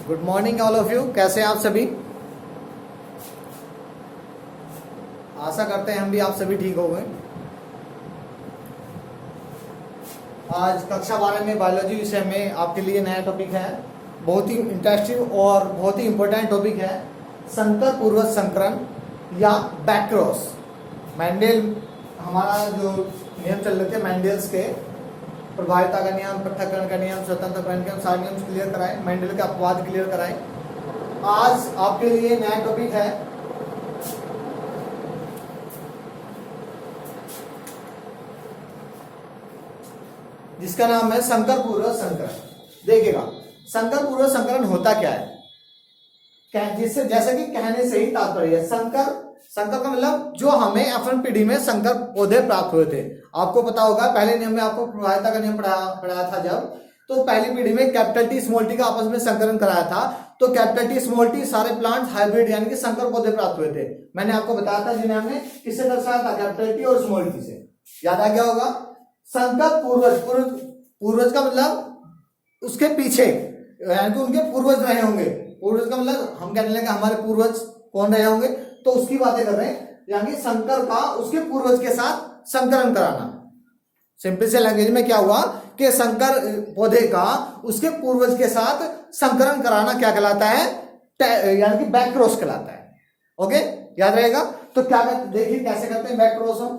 Good morning all of you. कैसे हैं आप सभी? आशा करते हैं हम भी आप सभी ठीक हो गए। आज कक्षा 12 में बायोलॉजी विषय में आपके लिए नया टॉपिक है। बहुत ही इंटरेस्टिंग और बहुत ही इंपॉर्टेंट टॉपिक है, संकर पूर्वज संकरण या बैक्रॉस। मैंडेल हमारा जो नियम चल रहे थे मैंडेल्स के, प्रभाविता का नियम, पृथक्करण का नियम, स्वतंत्रकरण का नियम, सारे नियम क्लियर कराए, मैंडेल के अपवाद क्लियर कराए। आज आपके लिए नया टॉपिक है जिसका नाम है संकर पूर्वज संकरण। देखिएगा, संकर पूर्वज संकरण होता क्या है, जिससे जैसा कि कहने से ही तात्पर्य है, संकर का मतलब जो हमें अपन पीढ़ी में संकर पौधे प्राप्त हुए थे। आपको पता होगा पहले नियम में आपको प्रभाविता का नियम पढ़ाया था जब, तो पहली पीढ़ी में कैपिटल टी स्मॉल टी का आपस में संकरण कराया था। तो कैपिटल टी स्मॉल टी सारे प्लांट हाइब्रिड यानी कि संकर पौधे प्राप्त हुए थे। मैंने आपको बताया था जिन्हें हमने किससे दर्शाया था, कैपिटल टी और स्मॉल टी से। याद आ गया होगा। संकर पूर्वज का मतलब उसके पीछे यानी कि उनके पूर्वज रहे होंगे। पूर्वज का मतलब हम कहने लगे हमारे पूर्वज कौन रहे होंगे, तो उसकी बातें कर रहे हैं। यानी संकर का उसके पूर्वज के साथ संकरण कराना। सिंपल से लैंग्वेज में क्या हुआ कि संकर पौधे का उसके पूर्वज के साथ संकरण कराना क्या कहलाता है, यानी कि बैक्रॉस कहलाता है। ओके, याद रहेगा। तो क्या देखिए कैसे करते हैं बैक्रॉस हम,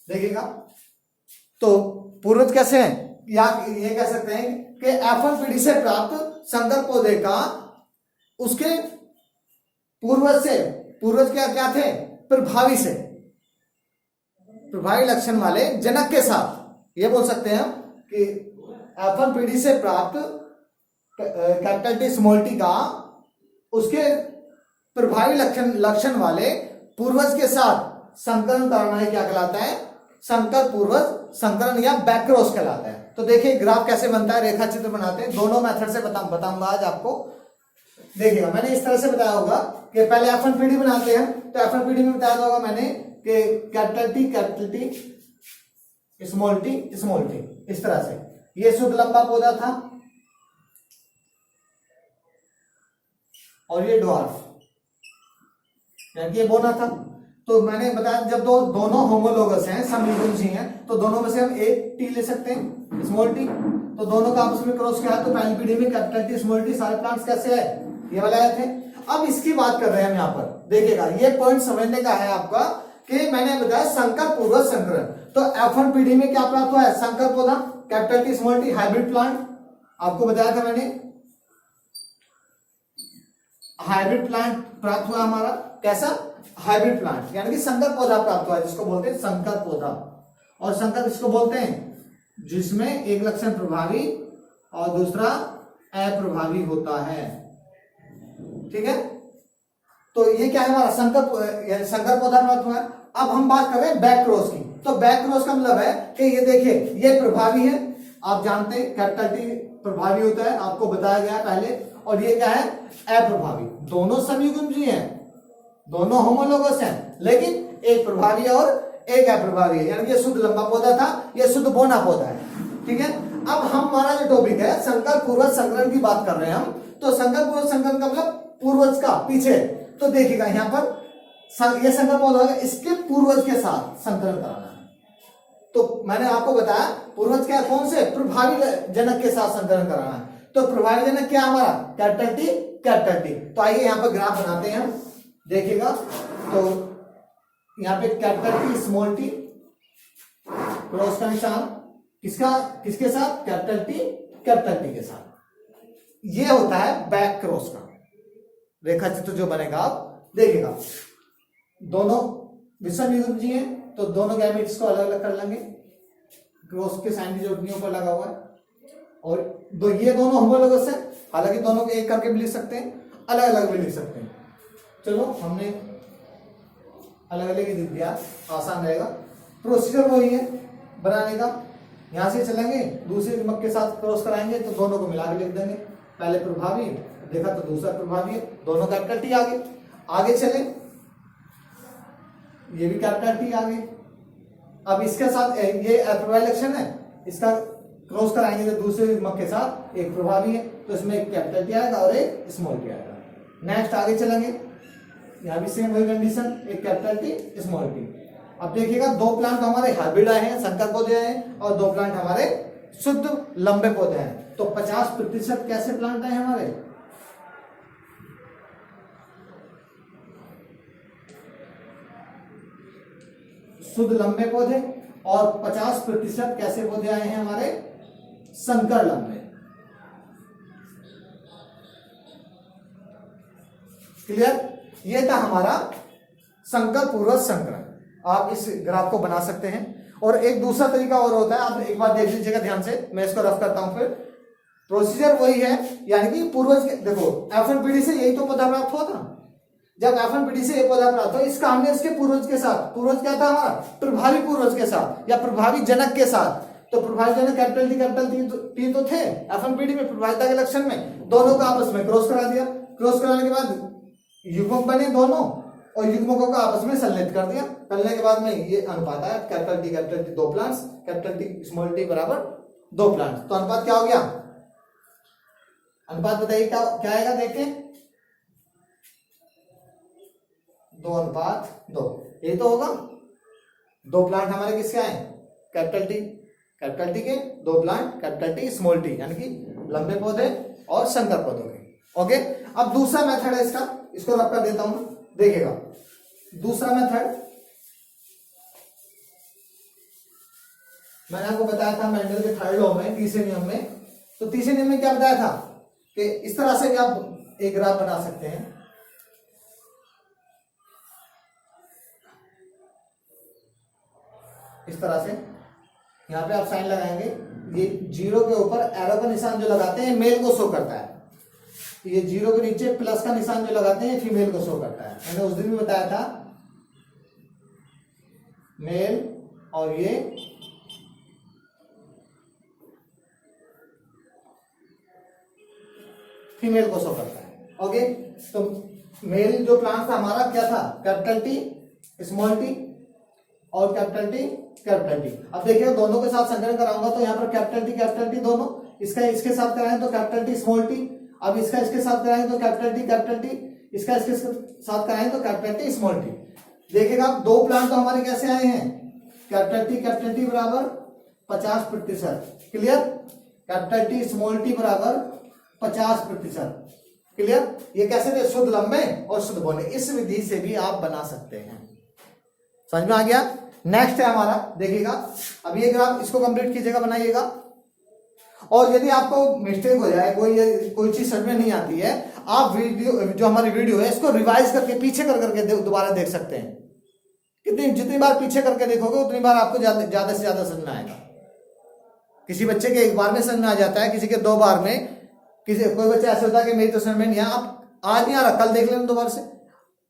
देखिएगा। तो पूर्वज कैसे हैं, या ये कह सकते हैं कि F1 पीढ़ी से प्राप्त संकर पौधे का उसके पूर्वज क्या थे, प्रभावी से, प्रभावी लक्षण वाले जनक के साथ। ये बोल सकते हैं कि F1 पीढ़ी से प्राप्त कैपिटल टी स्मॉल टी का उसके प्रभावी लक्षण वाले पूर्वज के साथ संकरण कराना क्या कहलाता है, संकर पूर्वज संकरण या बैक्रॉस कहलाता है। तो देखिए ग्राफ कैसे बनता है, रेखा चित्र बनाते हैं। दोनों मेथड से बताऊंगा आज आपको। देखिएगा, मैंने इस तरह से बताया होगा कि पहले F1 पीढ़ी बनाते हैं। तो F1 पीढ़ी में बताया होगा मैंने कि कैपिटल टी स्मॉल टी इस तरह से। ये शुद्ध लंबा पौधा था और ये ड्वार्फ यानी कि ये बोना था। तो मैंने बताया जब दोनों होमोलोगस हैं, समयुग्मजी हैं, तो दोनों में से हम एक टी ले सकते हैं, स्मॉल टी। तो दोनों का आपस में क्रॉस किया। तो पहली पीढ़ी में कैपिटल टी स्मॉल टी सारे प्लांट्स कैसे है, ये वाले आए थे। अब इसकी बात कर रहे हैं हम यहाँ पर। देखिएगा, ये पॉइंट समझने का है आपका कि मैंने बताया संकर पूर्वज संकरण। तो F1 पीढ़ी में क्या प्राप्त हुआ है, संकर पौधा, capital T small T, hybrid plant. आपको बताया था मैंने, हाइब्रिड प्लांट प्राप्त हुआ हमारा। कैसा, हाइब्रिड प्लांट यानी कि संकर पौधा प्राप्त हुआ है, जिसको बोलते हैं संकर पौधा। और संकर किसको बोलते हैं, जिसमें एक लक्षण प्रभावी और दूसरा अप्रभावी होता है। ठीक है, तो ये क्या है हमारा संकर पौधा प्राप्त हुआ है। अब हम बात कर रहे हैं बैक्रॉस की। तो बैक्रॉस का मतलब है कि ये देखिए, ये प्रभावी है, आप जानते हैं कैपिटल टी प्रभावी होता है, आपको बताया गया है पहले। और ये क्या है, अप्रभावी। दोनों समयुग्मजी हैं, दोनों होमोलोगस हैं, लेकिन एक प्रभावी और एक अप्रभावी है। यानी कि शुद्ध लंबा पौधा था, यह शुद्ध बोना पौधा है। ठीक है, अब हमारा जो टॉपिक है संकर पूर्वज संकरण की बात कर रहे हैं हम। तो संकर पूर्वज संकरण का मतलब पूर्वज का पीछे। तो देखिएगा यहाँ पर ये संकर पौधा है, इसके पूर्वज के साथ संकरण कराना है। तो मैंने आपको बताया पूर्वज क्या, कौन से, प्रभावी जनक के साथ संकरण कराना है। तो प्रभावी जनक क्या हमारा, कैपिटल टी। तो आइए यहाँ पर ग्राफ बनाते हैं हम। देखिएगा, तो यहाँ पे capital T small T, cross का निशान किसके साथ, कैपिटल टी के साथ। ये होता है बैक क्रॉस का रेखा चित्र जो बनेगा। आप देखिएगा, दोनों विषम युग्मजी हैं, तो दोनों गैमेट्स को अलग अलग कर लेंगे। क्रॉस के साइन की जरूरत नहीं, ऊपर लगा हुआ है। और ये दोनों होमोलोगस है, हालांकि दोनों को एक करके भी लिख सकते हैं, अलग अलग भी लिख सकते हैं। चलो, हमने अलग अलग ही लिख दिया, आसान रहेगा। प्रोसीजर वही है बनाने का। यहां से चलेंगे, दूसरे दिमाग के साथ क्रॉस कराएंगे, तो दोनों को मिला के लिख देंगे। पहले प्रभावी देखा तो दूसरा प्रभावी है, दोनों कैपिटल टी आगे चले, ये भी कैपिटल टी आगे। अब इसके साथ ये अप्रभावी लक्षण है, इसका क्रॉस कराएंगे तो दूसरे युग्मक के साथ एक प्रभावी है, तो इसमें एक कैपिटल टी आएगा और एक स्मॉल टी आएगा। नेक्स्ट आगे चलेंगे, यहाँ भी सेम वही कंडीशन, एक कैपिटल टी स्मॉल टी। अब देखिएगा दो प्लांट हमारे हाइब्रिड आए हैं, संकर पौधे आए हैं, और दो प्लांट हमारे शुद्ध लंबे पौधे हैं। तो 50% कैसे प्लांट आए हमारे, शुद्ध लंबे पौधे, और 50% कैसे पौधे आए हैं हमारे संकर लंबे। क्लियर, ये था हमारा संकर पूर्वज संकरण। आप इस ग्राफ को बना सकते हैं। और एक दूसरा तरीका और होता है, आप एक बार देख लीजिएगा ध्यान से, मैं इसको रफ करता हूं। फिर प्रोसीजर वही है, यानी कि पूर्वज के, देखो एफ1पीडी से यही तो पौधा प्राप्त हुआ था। जब एफ1पीडी से ये पौधा प्राप्त हुआ, इसका हमने इसके पूर्वज के साथ, पूर्वज क्या था हमारा, प्रभावी पूर्वज के साथ या प्रभावी जनक के साथ। तो प्रभावी जनक कैपिटल टी तो थे एफ1पीडी में, प्रभाविता के लक्षण में, दोनों का आपस में क्रॉस करा दिया। क्रॉस कराने के बाद युग्मक बने दोनों, और युग्मकों को आपस में संलयित कर दिया। करने के बाद में ये अनुपात आया, capital T 2 plants, capital T small T बराबर 2 प्लांट्स। तो अनुपात क्या हो गया, अनुपात बताइए क्या आएगा, देखें 2:2, ये तो होगा। 2 प्लांट हमारे किसके आए, कैपिटल टी के 2 plant, capital T small T, यानी कि लंबे पौधे और संकर पौधों के। ओके, अब दूसरा मेथड है इसका, इसको रख कर देता हूं, देखिएगा दूसरा मेथड। मैंने आपको बताया था मेंडल के 3rd लॉ में, तीसरे नियम में, तो तीसरे नियम में क्या बताया था कि इस तरह से भी आप एक ग्राफ बना सकते हैं। इस तरह से यहां पे आप साइन लगाएंगे, ये 0 के ऊपर एरो का निशान जो लगाते हैं मेल को शो करता है, ये 0 के नीचे प्लस का निशान जो लगाते हैं फीमेल को शो करता है। मैंने उस दिन भी बताया था, मेल, और ये फीमेल को शो करता है। ओके, तो मेल जो प्लांट था हमारा क्या था, कैपिटल टी स्मॉल टी और कैपिटल टी। अब देखिए दोनों के साथ संकलन कराऊंगा तो यहाँ पर कैपिटल टी दोनों, इसका इसके साथ कराएं तो कैपिटल टी स्मॉल टी, अब इसका इसके साथ कराएं तो कैपिटल टी, इसका इसके साथ कराएं तो कैपिटल टी स्मॉल टी। देखिएगा दो प्लांट तो हमारे कैसे आए हैं, कैपिटल टी बराबर 50%। Clear, capital T small T बराबर 50%। क्लियर, ये कैसे थे, शुद्ध लंबे और शुद्ध बोले। इस विधि से भी आप बना सकते हैं। समझ में आ गया। नेक्स्ट है हमारा, देखिएगा अब ये ग्राफ, इसको कंप्लीट कीजिएगा, बनाइएगा। और यदि आपको मिस्टेक हो जाए, कोई चीज समझ में नहीं आती है, आप वीडियो, जो हमारी वीडियो है, इसको रिवाइज करके पीछे कर करके दोबारा देख सकते हैं। जितनी बार पीछे करके देखोगे उतनी बार आपको ज्यादा से ज्यादा समझ में आएगा। किसी बच्चे के 1 बार में समझ में आ जाता है, किसी के 2 बार में, कोई बच्चा ऐसा होता है कि मेरी तो समझ में नहीं है, आप आज नहीं आ रहा, कल देख लें दोबारा से,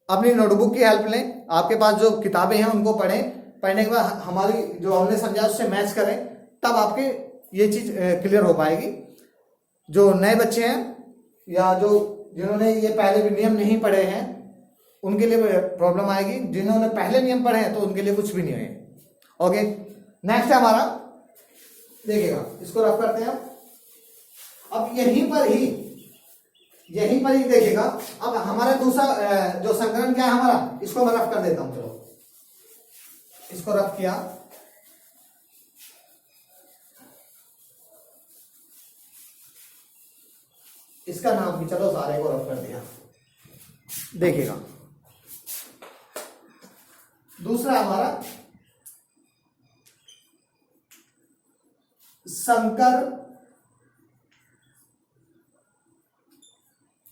अपनी नोटबुक की हेल्प लें, आपके पास जो किताबें हैं उनको पढ़ें, पढ़ने के बाद हमारी जो हमने समझा उससे मैच करें, तब आपके ये चीज क्लियर हो पाएगी। जो नए बच्चे हैं या जिन्होंने ये पहले भी नियम नहीं पढ़े हैं उनके लिए प्रॉब्लम आएगी, जिन्होंने पहले नियम पढ़े हैं तो उनके लिए कुछ भी नहीं है। ओके, नेक्स्ट है हमारा, देखिएगा इसको रफ करते हैं। अब यहीं पर ही देखिएगा, अब हमारा दूसरा जो संकलन क्या है हमारा, इसको मैं रफ कर देता हूं। चलो इसको रफ किया, इसका नाम भी चलो सारे को रफ कर दिया। देखिएगा दूसरा हमारा संकर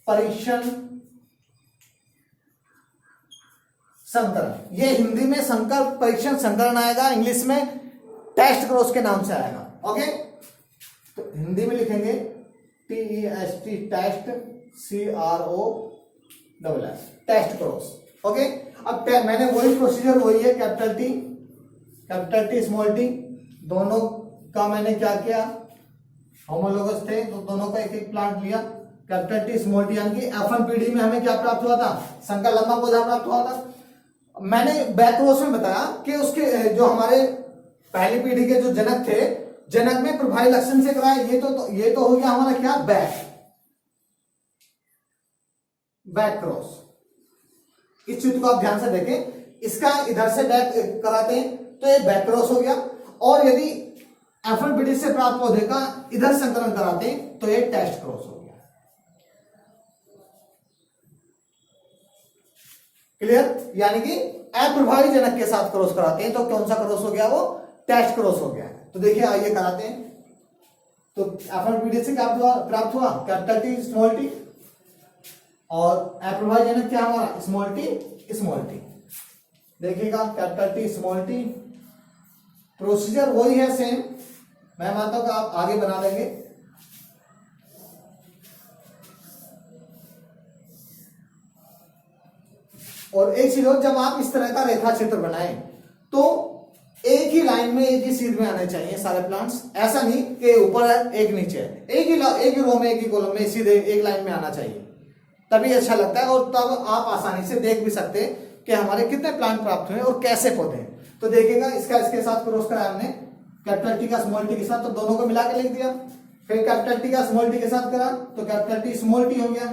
परीक्षण संकरण। ये हिंदी में संकर परीक्षण संकरण आएगा, इंग्लिश में टेस्ट क्रॉस के नाम से आएगा। ओके, तो हिंदी में लिखेंगे TEST, test, CROSS, test cross. Okay, अब मैंने वही प्रोसीजर वही है, कैपिटल टी स्मॉल टी, दोनों का मैंने क्या किया, होमोलोगस थे तो दोनों का एक एक प्लांट लिया, कैपिटल टी स्मॉल टी, यानी कि F1पीडी में हमें क्या प्राप्त हुआ था, संकर लंबा पौधा प्राप्त हुआ था। मैंने बैक क्रॉस में बताया कि उसके जो हमारे पहली पीढ़ी के जो जनक थे जनक में प्रभावी लक्षण से कराए, ये तो हो गया हमारा क्या, बैक क्रॉस। इस चित्र को आप ध्यान से देखें, इसका इधर से बैक कराते हैं तो ये बैक क्रॉस हो गया, और यदि एफएफबीडी से प्राप्त पौधे का इधर संकलन कराते हैं तो ये टेस्ट क्रॉस हो गया। क्लियर? यानी कि अप्रभावी जनक के साथ क्रॉस कराते हैं तो कौन सा क्रॉस हो गया, वो टेस्ट क्रॉस हो गया। तो देखिए आइए कराते हैं। तो एफएफबीडी से क्या प्राप्त हुआ, कैपिटल टी स्मॉल टी, और अप्रभावी जनक क्या हमारा, स्मॉल टी। देखिएगा capital T small T, procedure वही है सेम, मैं मानता हूं कि आप आगे बना लेंगे। और एक चीज और, जब आप इस तरह का रेखा चित्र बनाएं तो एक ही लाइन में एक ही सीध में आने चाहिए सारे प्लांट्स, ऐसा नहीं कि ऊपर है एक नीचे है, एक ही रो में एक ही कॉलम में सीधे एक लाइन में आना चाहिए, तभी अच्छा लगता है। और तब आप आसानी से देख भी सकते हैं कि हमारे कितने प्लांट प्राप्त हुए और कैसे पौधे हैं। तो देखिएगा इसके साथ क्रॉस कराया हमने, कैपिटल टी का स्मॉल टी के साथ, तो दोनों को मिला के लिख दिया। फिर कैपिटल टी का स्मॉल टी के साथ करा तो कैपिटल टी स्मॉल टी हो गया।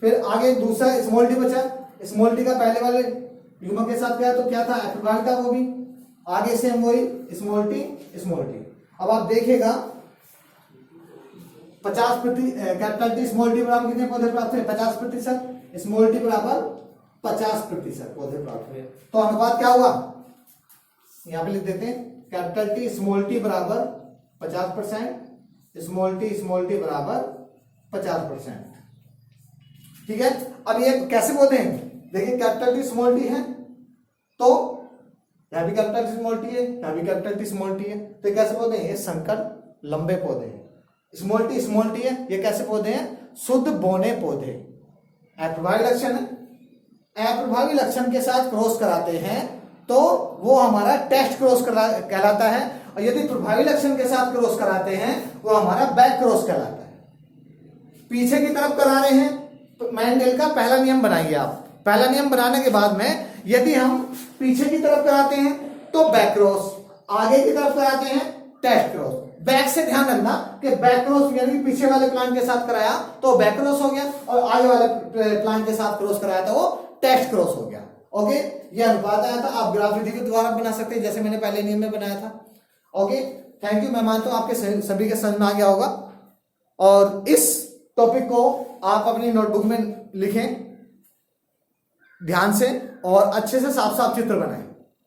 फिर आगे दूसरा स्मॉल टी बचा, स्मॉल टी का पहले वाले युग्म के साथ गया तो क्या था, एफएफबीडी का, वो भी आगे सेम वही स्मॉल टी। अब आप देखिएगा 50% कैपिटल टी स्मॉल टी बराबर कितने पौधे प्राप्त हुए, 50%, स्मॉल टी बराबर 50% पौधे प्राप्त हुए। तो अनुपात क्या हुआ, यहां पे लिख देते हैं, कैपिटल टी स्मॉल टी बराबर 50%, स्मॉल टी बराबर 50%। ठीक है। अब ये कैसे पौधे हैं, देखिए कैपिटल टी स्मॉल टी है तो यहां भी कैपिटल टी स्मॉल टी है, यहां भी कैपिटल टी स्मॉल टी है, तो ये कैसे पौधे हैं, ये संकर लंबे पौधे हैं। स्मॉल टी है, ये कैसे पौधे हैं, शुद्ध बौने पौधे। अप्रभावी लक्षण है, अप्रभावी लक्षण के साथ क्रॉस कराते हैं तो वो हमारा टेस्ट क्रॉस कहलाता है, और यदि प्रभावी लक्षण के साथ क्रॉस कराते हैं वो हमारा बैक क्रॉस कहलाता है। पीछे की तरफ करा रहे हैं तो मेंडेल का पहला नियम बनाइए आप। पहला नियम बनाने के बाद में यदि हम पीछे की तरफ कराते हैं तो बैक क्रॉस, आगे की तरफ कराते हैं टेस्ट क्रॉस। बैक से ध्यान रखना कि बैक क्रॉस यानी कि पीछे वाले प्लांट के साथ कराया तो बैक क्रॉस हो गया, और आगे वाले प्लांट के साथ क्रॉस कराया तो वो टेस्ट क्रॉस हो गया। ओके, ये अनुपात आया था। आप ग्राफ विधि के द्वारा बना सकते हैं जैसे मैंने पहले नियम में बनाया था। Okay, thank you. मैं मानता हूं आपके सभी के समझ में आ गया होगा, और इस टॉपिक को आप अपनी नोटबुक में लिखें ध्यान से और अच्छे से साफ साफ चित्र बनाएं।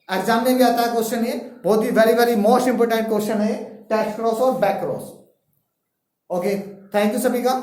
एग्जाम में भी आता है क्वेश्चन, ये बहुत ही वेरी मोस्ट इंपोर्टेंट क्वेश्चन है, टेस्ट क्रॉस और back cross. Okay, thank you सभी का।